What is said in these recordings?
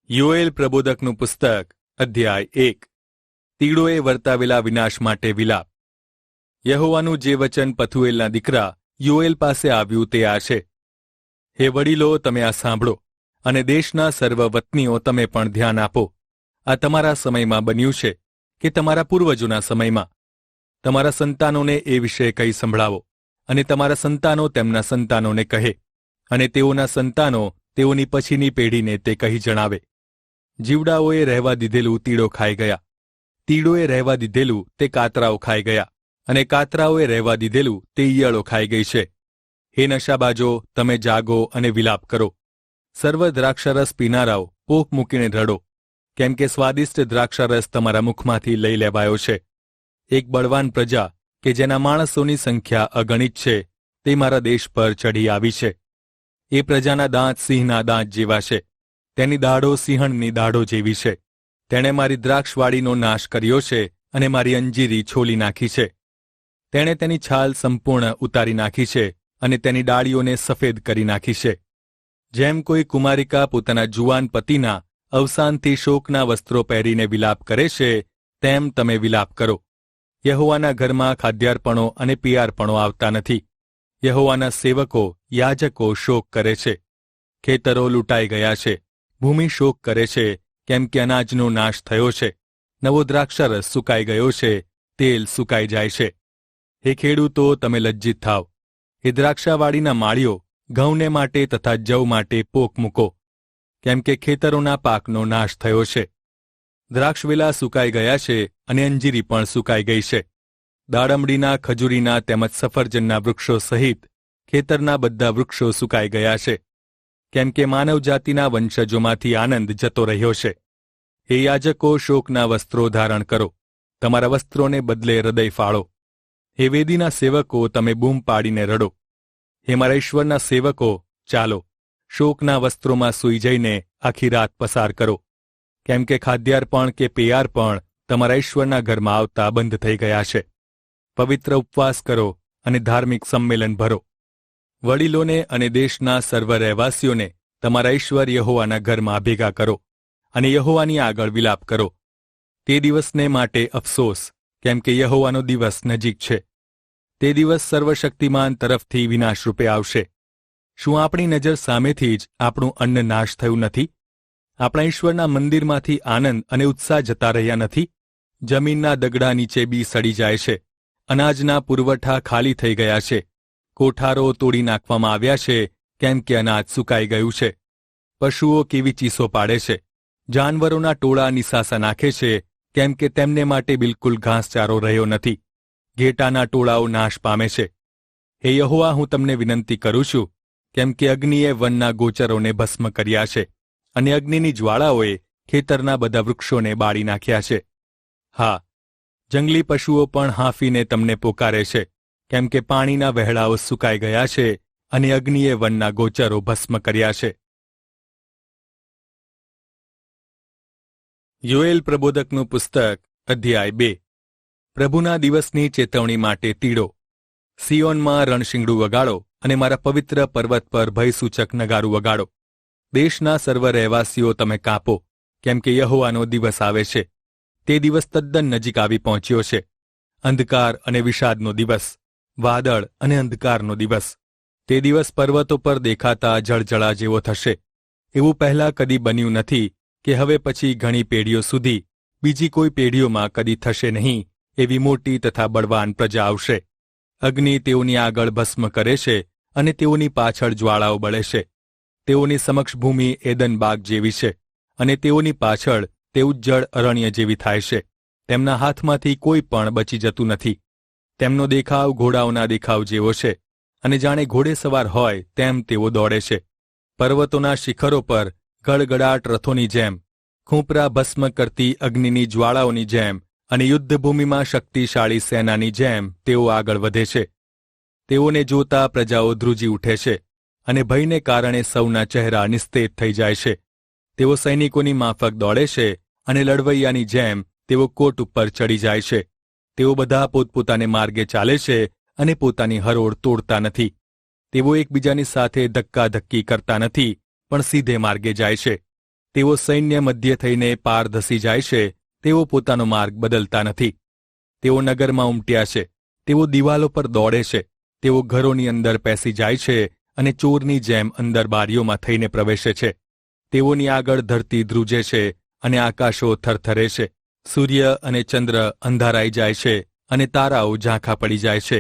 યોએલ પ્રબોધકનું પુસ્તક અધ્યાય 1 તીડોએ વર્તાવેલા વિનાશ માટે વિલાપ. યહોવાનું જે વચન પથુએલના દીકરા યોએલ પાસે આવ્યું તે આ છે. હે વડીલો, તમે આ સાંભળો, અને દેશના સર્વ વતનીઓ તમે પણ ધ્યાન આપો. આ તમારા સમયમાં બન્યું છે કે તમારા પૂર્વજોના સમયમાં? તમારા સંતાનોને એ વિશે કંઈ સંભળાવો, અને તમારા સંતાનો તેમના સંતાનોને કહે, અને તેઓના સંતાનો તેઓની પછીની પેઢીને તે કહી જણાવે. જીવડાઓએ રહેવા દીધેલું તીડો ખાઈ ગયા, તીડોએ રહેવા દીધેલું તે કાતરાઓ ખાઈ ગયા, અને કાતરાઓએ રહેવા દીધેલું તે ઈયળો ખાઈ ગઈ છે. હે નશાબાજો, તમે જાગો અને વિલાપ કરો. સર્વ દ્રાક્ષરસ પીનારાઓ પોક મૂકીને રડો, કેમ કે સ્વાદિષ્ટ દ્રાક્ષરસ તમારા મુખમાંથી લઈ લેવાયો છે. એક બળવાન પ્રજા કે જેના માણસોની સંખ્યા અગણિત છે, તે મારા દેશ પર ચઢી આવી છે. એ પ્રજાના દાંત સિંહના દાંત જેવા છે, તેની દાઢો સિંહણની દાઢો જેવી છે. તેણે મારી દ્રાક્ષવાડીનો નાશ કર્યો છે અને મારી અંજીરી છોલી નાખી છે. તેણે તેની છાલ સંપૂર્ણ ઉતારી નાખી છે અને તેની ડાળીઓને સફેદ કરી નાખી છે. જેમ કોઈ કુમારિકા પોતાના જુવાન પતિના અવસાનથી શોકના વસ્ત્રો પહેરીને વિલાપ કરે છે, તેમ તમે વિલાપ કરો. યહોવાના ઘરમાં ખાદ્યાર્પણો અને પિયાર્પણો આવતા નથી. યહોવાના સેવકો યાજકો શોક કરે છે. ખેતરો લૂંટાઈ ગયા છે, ભૂમિ શોક કરે છે, કેમ કે અનાજનો નાશ થયો છે. નવો દ્રાક્ષરસ સુકાઈ ગયો છે, તેલ સુકાઈ જાય છે. હે ખેડૂતો, તમે લજ્જિત થાવ. હે દ્રાક્ષાવાડીના માળીઓ, ઘઉંને માટે તથા જવ માટે પોક મૂકો, કેમ કે ખેતરોના પાકનો નાશ થયો છે. દ્રાક્ષવેલા સુકાઈ ગયા છે અને અંજીરી પણ સુકાઈ ગઈ છે. દાડમડીના, ખજૂરીના તેમજ સફરજનના વૃક્ષો સહિત ખેતરના બધા વૃક્ષો સુકાઈ ગયા છે, કેમ કે માનવજાતિના વંશજોમાંથી આનંદ જતો રહ્યો છે. હે યાજકો, શોકના વસ્ત્રો ધારણ કરો, તમારા વસ્ત્રોને બદલે હૃદય ફાળો. હે વેદીના સેવકો, તમે બૂમ પાડીને રડો. હે મારા ઈશ્વરના સેવકો, ચાલો, શોકના વસ્ત્રોમાં સૂઈ જઈને આખી રાત પસાર કરો, કેમ કે ખાદ્યાર્પણ કે પેયાર્પણ તમારા ઈશ્વરના ઘરમાં આવતા બંધ થઈ ગયા છે. પવિત્ર ઉપવાસ કરો અને ધાર્મિક સંમેલન ભરો. વડીલોને અને દેશના સર્વ રહેવાસીઓને તમારા ઈશ્વર યહોવાના ઘરમાં ભેગા કરો અને યહોવાની આગળ વિલાપ કરો. તે દિવસને માટે અફસોસ, કેમ કે યહોવાનો દિવસ નજીક છે. તે દિવસ સર્વશક્તિમાન તરફથી વિનાશરૂપે આવશે. શું આપણી નજર સામેથી જ આપણું અન્ન નાશ થયું નથી? આપણા ઈશ્વરના મંદિરમાંથી આનંદ અને ઉત્સાહ જતા રહ્યા નથી? જમીનના દગડા નીચે બી સડી જાય છે, અનાજના પુરવઠા ખાલી થઈ ગયા છે, કોઠારો તોડી નાખવામાં આવ્યા છે, કેમ કે અનાજ સુકાઈ ગયું છે. પશુઓ કેવી ચીસો પાડે છે, જાનવરોના ટોળા નિસાસા નાખે છે, કેમ કે તેમને માટે બિલકુલ ઘાસચારો રહ્યો નથી. ઘેટાના ટોળાઓ નાશ પામે છે. હે યહોવા, હું તમને વિનંતી કરું છું, કેમ કે અગ્નિએ વનના ગોચરોને ભસ્મ કર્યા છે, અને અગ્નિની જ્વાળાઓએ ખેતરના બધા વૃક્ષોને બાળી નાખ્યા છે. હા, જંગલી પશુઓ પણ હાંફીને તમને પોકારે છે, કેમ કે પાણીના વહેડાઓ સુકાઈ ગયા છે અને અગ્નિએ વનના ગોચરો ભસ્મ કર્યા છે. યોએલ પ્રબોધકનું પુસ્તક અધ્યાય 2 પ્રભુના દિવસની ચેતવણી માટે તીડો. સિયોનમાં રણશીંગડું વગાડો અને મારા પવિત્ર પર્વત પર ભયસૂચક નગારું વગાડો. દેશના સર્વ રહેવાસીઓ, તમે કાપો, કેમ કે યહોવાનો દિવસ આવે છે. તે દિવસ તદ્દન નજીક આવી પહોંચ્યો છે. અંધકાર અને વિષાદનો દિવસ, વાદળ અને અંધકારનો દિવસ. તે દિવસ પર્વતો પર દેખાતા જળજળા જેવો થશે. એવું પહેલાં કદી બન્યું નથી કે હવે પછી ઘણી પેઢીઓ સુધી બીજી કોઈ પેઢીઓમાં કદી થશે નહીં એવી મોટી તથા બળવાન પ્રજા આવશે. અગ્નિ તેઓની આગળ ભસ્મ કરે છે અને તેઓની પાછળ જ્વાળાઓ બળે છે. તેઓની સમક્ષ ભૂમિ એદન બાગ જેવી છે, અને તેઓની પાછળ તે ઉજ્જળ અરણ્ય જેવી થાય છે. તેમના હાથમાંથી કોઈ પણ બચી જતું નથી. તેમનો દેખાવ ઘોડાઓના દેખાવ જેવો છે, અને જાણે ઘોડેસવાર હોય તેમ તેઓ દોડે છે. પર્વતોના શિખરો પર ગડગડાટ રથોની જેમ, ખૂંપરા ભસ્મ કરતી અગ્નિની જ્વાળાઓની જેમ, અને યુદ્ધભૂમિમાં શક્તિશાળી સેનાની જેમ તેઓ આગળ વધે છે. તેઓને જોતા પ્રજાઓ ધ્રુજી ઉઠે છે, અને ભયને કારણે સૌના ચહેરા નિસ્તેજ થઈ જાય છે. તેઓ સૈનિકોની માફક દોડે છે, અને લડવૈયાની જેમ તેઓ કોટ ઉપર ચડી જાય છે. તેઓ બધા પોતપોતાને માર્ગે ચાલે છે અને પોતાની હરોળ તોડતા નથી. તેઓ એકબીજાની સાથે ધક્કાધક્કી કરતા નથી, પણ સીધે માર્ગે જાય છે. તેઓ સૈન્ય મધ્ય થઈને પાર ધસી જાય છે, તેઓ પોતાનો માર્ગ બદલતા નથી. તેઓ નગરમાં ઉમટ્યા છે, તેઓ દિવાલો પર દોડે છે, તેઓ ઘરોની અંદર પેસી જાય છે અને ચોરની જેમ અંદર બારીઓમાં થઈને પ્રવેશે છે. તેઓની આગળ ધરતી ધ્રુજે છે અને આકાશો થરથરે છે. સૂર્ય અને ચંદ્ર અંધારાઈ જાય છે અને તારાઓ ઝાંખા પડી જાય છે.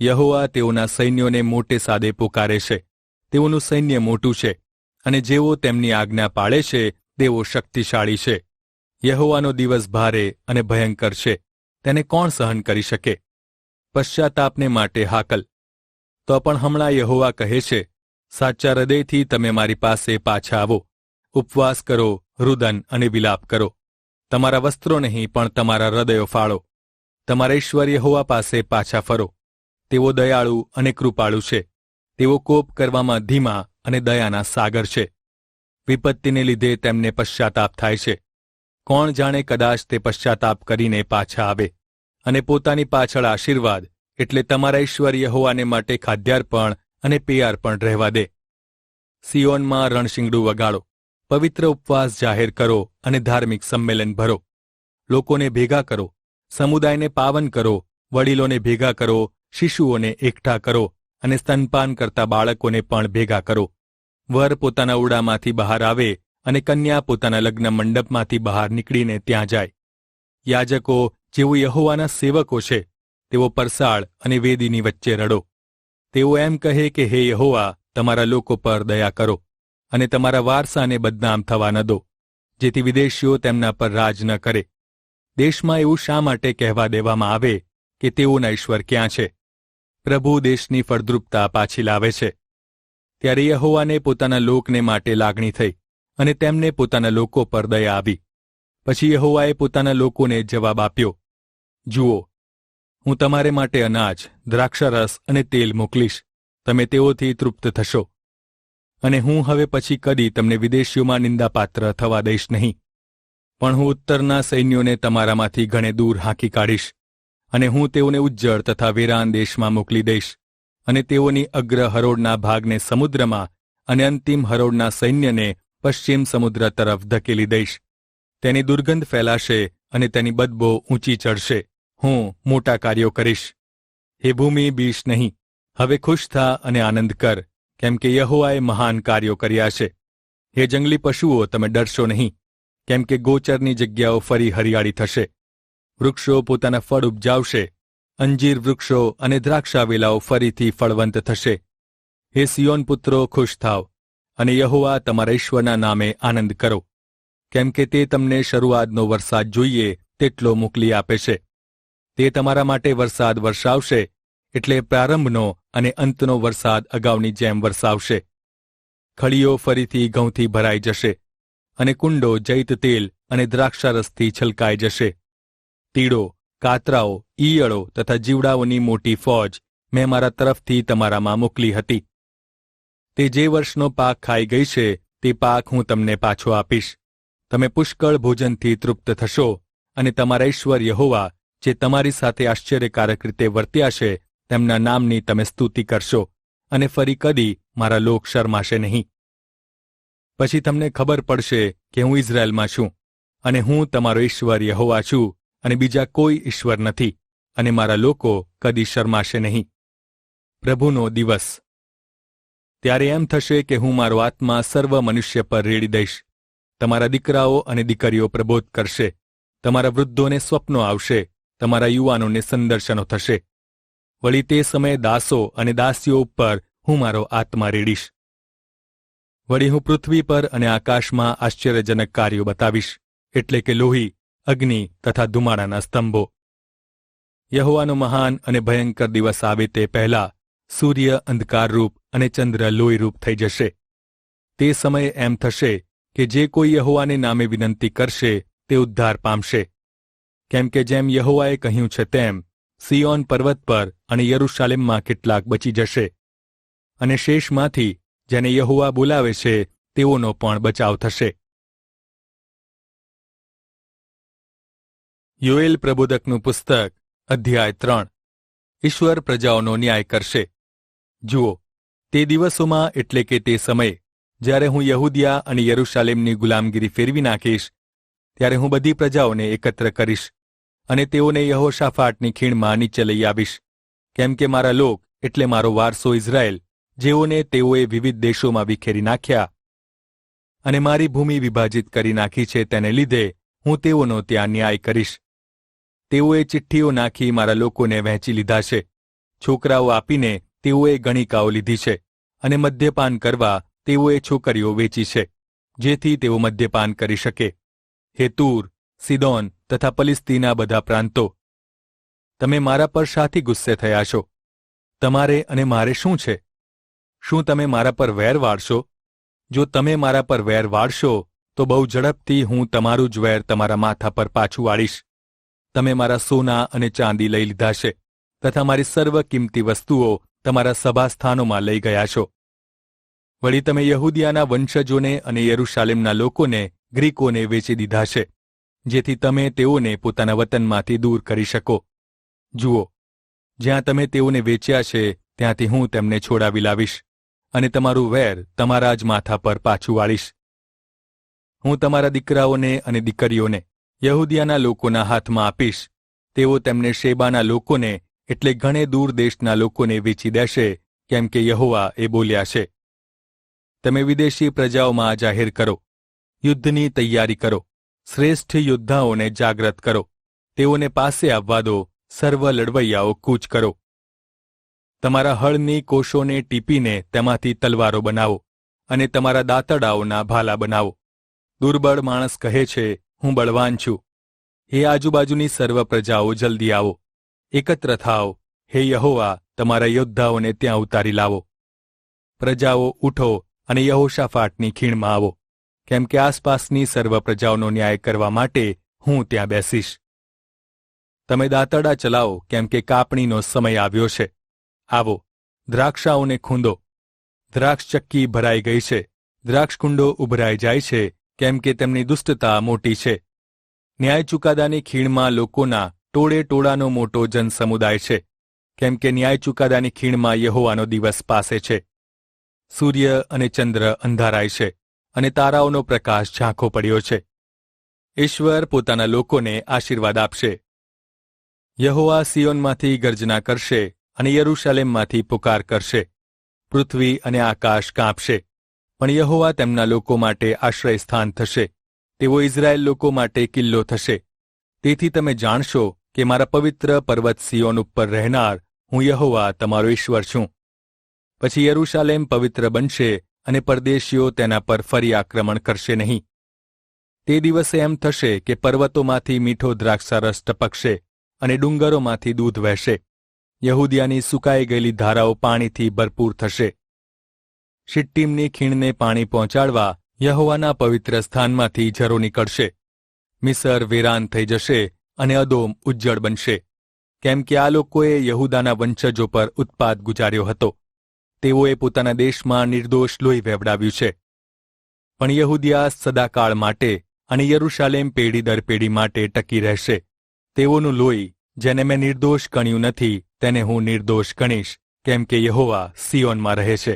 યહોવા તેઓના સૈન્યોને મોટે સાદે પોકારે છે. તેઓનું સૈન્ય મોટું છે અને જેઓ તેમની આજ્ઞા પાળે છે તેઓ શક્તિશાળી છે. યહોવાનો દિવસ ભારે અને ભયંકર છે, તેને કોણ સહન કરી શકે? પશ્ચાતાપને માટે હાકલ. તો પણ હમણાં યહોવા કહે છે, સાચા હૃદયથી તમે મારી પાસે પાછા આવો. ઉપવાસ કરો, રુદન અને વિલાપ કરો. તમારા વસ્ત્રો નહીં પણ તમારા હૃદયો ફાળો. તમારા ઈશ્વર યહોવા પાસે પાછા ફરો. તેઓ દયાળુ અને કૃપાળુ છે. તેઓ કોપ કરવામાં ધીમા અને દયાના સાગર છે. વિપત્તિને લીધે તેમને પશ્ચાતાપ થાય છે. કોણ જાણે કદાચ તે પશ્ચાતાપ કરીને પાછા આવે અને પોતાની પાછળ આશીર્વાદ એટલે તમારા ઈશ્વર યહોવાને માટે ખાદ્યાર્પણ અને પેયાર્પણ રહેવા દે. સિયોનમાં રણશીંગડું વગાડો, પવિત્ર ઉપવાસ જાહેર કરો અને ધાર્મિક સંમેલન ભરો. લોકોને ભેગા કરો, સમુદાયને પાવન કરો, વડીલોને ભેગા કરો, શિશુઓને એકઠા કરો અને સ્તનપાન કરતા બાળકોને પણ ભેગા કરો. વર પોતાના ઓરડામાંથી બહાર આવે અને કન્યા પોતાના લગ્ન મંડપમાંથી બહાર નીકળીને ત્યાં જાય. યાજકો જેઓ યહોવાના સેવકો છે, તેઓ પરસાળ અને વેદીની વચ્ચે રડો. તેઓ એમ કહે કે હે યહોવા, તમારા લોકો પર દયા કરો અને તમારા વારસાને બદનામ થવા ન દો, જેથી વિદેશીઓ તેમના પર રાજ ન કરે. દેશમાં એવું શા માટે કહેવા દેવામાં આવે કે તેઓના ઈશ્વર ક્યાં છે? પ્રભુ દેશની ફળદ્રુપતા પાછી લાવે છે. ત્યારે યહોવાને પોતાના લોકને માટે લાગણી થઈ અને તેમને પોતાના લોકો પર દયા આવી. પછી યહોવાએ પોતાના લોકોને જવાબ આપ્યો, જુઓ, હું તમારે માટે અનાજ, દ્રાક્ષરસ અને તેલ મોકલીશ. તમે તેઓથી તૃપ્ત થશો અને હું હવે પછી કદી તમને વિદેશીઓમાં નિંદાપાત્ર થવા દઈશ નહીં. પણ હું ઉત્તરના સૈન્યોને તમારામાંથી ઘણે દૂર હાંકી કાઢીશ અને હું તેઓને ઉજ્જળ તથા વેરાન દેશમાં મોકલી દઈશ અને તેઓની અગ્ર હરોળના ભાગને સમુદ્રમાં અને અંતિમ હરોળના સૈન્યને પશ્ચિમ સમુદ્ર તરફ ધકેલી દઈશ. તેની દુર્ગંધ ફેલાશે અને તેની બદબો ઊંચી ચડશે. હું મોટા કાર્યો કરીશ. હે ભૂમિ, બીશ નહીં, હવે ખુશ થા અને આનંદ કર, કેમ કે યહોવાએ મહાન કાર્યો કર્યા છે. હે જંગલી પશુઓ, તમે ડરશો નહીં, કેમ કે ગોચરની જગ્યાઓ ફરી હરિયાળી થશે. વૃક્ષો પોતાના ફળ ઉપજાવશે, અંજીર વૃક્ષો અને દ્રાક્ષાવેલાઓ ફરીથી ફળવંત થશે. હે સિયોન પુત્રો, ખુશ થાવ અને યહોવા તમારા ઈશ્વરના નામે આનંદ કરો, કેમ કે તે તમને શરૂઆતનો વરસાદ જોઈએ તેટલો મોકલી આપે છે. તે તમારા માટે વરસાદ વરસાવશે, એટલે પ્રારંભનો અને અંતનો વરસાદ અગાઉની જેમ વરસાવશે. ખળીઓ ફરીથી ઘઉંથી ભરાઈ જશે અને કુંડો જૈત તેલ અને દ્રાક્ષારસથી છલકાઈ જશે. તીડો, કાતરાઓ, ઈયળો તથા જીવડાઓની મોટી ફોજ મેં મારા તરફથી તમારામાં મોકલી હતી. તે જે વર્ષનો પાક ખાઈ ગઈ છે તે પાક હું તમને પાછો આપીશ. તમે પુષ્કળ ભોજનથી તૃપ્ત થશો અને તમારા ઈશ્વર યહોવા, જે તમારી સાથે આશ્ચર્યકારક રીતે વર્ત્યા છે, તેમના નામની તમે સ્તુતિ કરશો અને ફરી કદી મારા લોક શરમાશે નહીં. પછી તમને ખબર પડશે કે હું ઇઝરાયલમાં છું અને હું તમારો ઈશ્વર યહોવા છું અને બીજા કોઈ ઈશ્વર નથી, અને મારા લોકો કદી શરમાશે નહીં. પ્રભુનો દિવસ. ત્યારે એમ થશે કે હું મારો આત્મા સર્વ મનુષ્ય પર રેડી દઈશ. તમારા દીકરાઓ અને દીકરીઓ પ્રબોધ કરશે, તમારા વૃદ્ધોને સ્વપ્નો આવશે, તમારા યુવાનોને સંદર્શનો થશે. વળી તે સમયે દાસો અને દાસીઓ ઉપર હું મારો આત્મા રેડીશ. વળી હું પૃથ્વી પર અને આકાશમાં આશ્ચર્યજનક કાર્યો બતાવીશ, એટલે કે લોહી, અગ્નિ તથા ધુમાડાના સ્તંભો. યહોવાનો મહાન અને ભયંકર દિવસ આવે તે પહેલા સૂર્ય અંધકારરૂપ અને ચંદ્ર લોહીરૂપ થઈ જશે. તે સમયે એમ થશે કે જે કોઈ યહોવાને નામે વિનંતી કરશે તે ઉદ્ધાર પામશે. કેમ કે જેમ યહોવાએ કહ્યું છે તેમ સિયોન પર્વત પર અને યરૂશાલેમમાં કેટલાક બચી જશે, અને શેષમાંથી જેને યહોવા બોલાવે છે તેઓનો પણ બચાવ થશે. યોએલ પ્રબોધકનું પુસ્તક, અધ્યાય 3. ઈશ્વર પ્રજાઓનો ન્યાય કરશે. જુઓ, તે દિવસોમાં એટલે કે તે સમયે જ્યારે હું યહૂદિયા અને યરૂશાલેમની ગુલામગીરી ફેરવી નાખીશ, ત્યારે હું બધી પ્રજાઓને એકત્ર કરીશ અને તેઓને યહોશાફાટની ખીણમાં નીચે લઈ આવીશ, કેમ કે મારા લોક એટલે મારો વારસો ઇઝરાયેલ, જેઓને તેઓએ વિવિધ દેશોમાં વિખેરી નાખ્યા અને મારી ભૂમિ વિભાજિત કરી નાખી છે, તેને લીધે હું તેઓનો ત્યાં ન્યાય કરીશ. તેઓએ ચિઠ્ઠીઓ નાખી મારા લોકોને વહેંચી લીધા છે, છોકરાઓ આપીને તેઓએ ગણિકાઓ લીધી છે અને મદ્યપાન કરવા તેઓએ છોકરીઓ વેચી છે, જેથી તેઓ મદ્યપાન કરી શકે. હે તૂર, સિદોન તથા પલિસ્તીના બધા પ્રાંતો, તમે મારા પર શાથી ગુસ્સે થયા છો? તમારે અને મારે શું છે? શું તમે મારા પર વેર વાળશો? જો તમે મારા પર વેર વાળશો તો બહુ ઝડપથી હું તમારું જ વેર તમારા માથા પર પાછું વાળીશ. તમે મારા સોના અને ચાંદી લઈ લીધા છે તથા મારી સર્વ કિંમતી વસ્તુઓ તમારા સભાસ્થાનોમાં લઈ ગયા છો. વળી તમે યહૂદિયાના વંશજોને અને યરૂશાલેમના લોકોને ગ્રીકોને વેચી દીધા છે, જેથી તમે તેઓને પોતાના વતનમાંથી દૂર કરી શકો. જુઓ, જ્યાં તમે તેઓને વેચ્યા છે ત્યાંથી હું તેમને છોડાવી લાવીશ અને તમારું વેર તમારા જ માથા પર પાછું વાળીશ. હું તમારા દીકરાઓને અને દીકરીઓને યહૂદિયાના લોકોના હાથમાં આપીશ. તેઓ તેમને શેબાના લોકોને એટલે ઘણે દૂર દેશના લોકોને વેચી દેશે, કેમ કે યહોવા એ બોલ્યા છે. તમે વિદેશી પ્રજાઓમાં જાહેર કરો, યુદ્ધની તૈયારી કરો, શ્રેષ્ઠ યોદ્ધાઓને જાગ્રત કરો, તેઓને પાસે આવવા દો, સર્વ લડવૈયાઓ કૂચ કરો. તમારા હળની કોષોને ટીપીને તેમાંથી તલવારો બનાવો અને તમારા દાંતડાઓના ભાલા બનાવો. દુર્બળ માણસ કહે છે, હું બળવાન છું. હે આજુબાજુની સર્વ પ્રજાઓ, જલ્દી આવો, એકત્ર થાઓ. હે યહોવા, તમારા યોદ્ધાઓને ત્યાં ઉતારી લાવો. પ્રજાઓ, ઉઠો અને યહોશાફાટની ખીણમાં આવો, કેમ કે આસપાસની સર્વ પ્રજાઓનો ન્યાય કરવા માટે હું ત્યાં બેસીશ. તમે દાંતડા ચલાવો, કેમ કે કાપણીનો સમય આવ્યો છે. આવો, દ્રાક્ષાઓને ખૂંદો. દ્રાક્ષચક્કી ભરાઈ ગઈ છે, દ્રાક્ષકુંડો ઉભરાઈ જાય છે, કેમ કે તેમની દુષ્ટતા મોટી છે. ન્યાય ચુકાદાની ખીણમાં લોકોના ટોળે ટોળાનો મોટો જનસમુદાય છે, કેમ કે ન્યાય ચુકાદાની ખીણમાં યહોવાનો દિવસ પાસે છે. સૂર્ય અને ચંદ્ર અંધારાય છે અને તારાઓનો પ્રકાશ ઝાંખો પડ્યો છે. ઈશ્વર પોતાના લોકોને આશીર્વાદ આપશે. યહોવા સિયોનમાંથી ગર્જના કરશે અને યરૂશાલેમમાંથી પુકાર કરશે. પૃથ્વી અને આકાશ કાંપશે, પણ યહોવા તેમના લોકો માટે આશ્રયસ્થાન થશે. તેઓ ઇઝરાયેલ લોકો માટે કિલ્લો થશે. તેથી તમે જાણશો કે મારા પવિત્ર પર્વત સિયોન ઉપર રહેનાર હું યહોવા તમારો ઈશ્વર છું. પછી યરૂશાલેમ પવિત્ર બનશે અને પરદેશીઓ તેના પર ફરી આક્રમણ કરશે નહીં. તે દિવસે એમ થશે કે પર્વતોમાંથી મીઠો દ્રાક્ષારસ ટપકશે અને ડુંગરોમાંથી દૂધ વહેશે. યહૂદિયાની સુકાઈ ગયેલી ધારાઓ પાણીથી ભરપૂર થશે. શિટ્ટીમની ખીણને પાણી પહોંચાડવા યહોવાના પવિત્ર સ્થાનમાંથી ઝરો નીકળશે. મિસર વેરાન થઈ જશે અને અદોમ ઉજ્જળ બનશે, કેમ કે આ લોકોએ યહૂદાના વંશજો પર ઉત્પાત ગુજાર્યો હતો. તેઓએ પોતાના દેશમાં નિર્દોષ લોહી વહેવડાવ્યું છે. પણ યહૂદિયા સદાકાળ માટે અને યરૂશાલેમ પેઢી દર પેઢી માટે ટકી રહેશે. તેઓનું લોહી, જેને મેં નિર્દોષ ગણ્યું નથી, તેને હું નિર્દોષ ગણીશ, કેમ કે યહોવા સિયોનમાં રહે છે.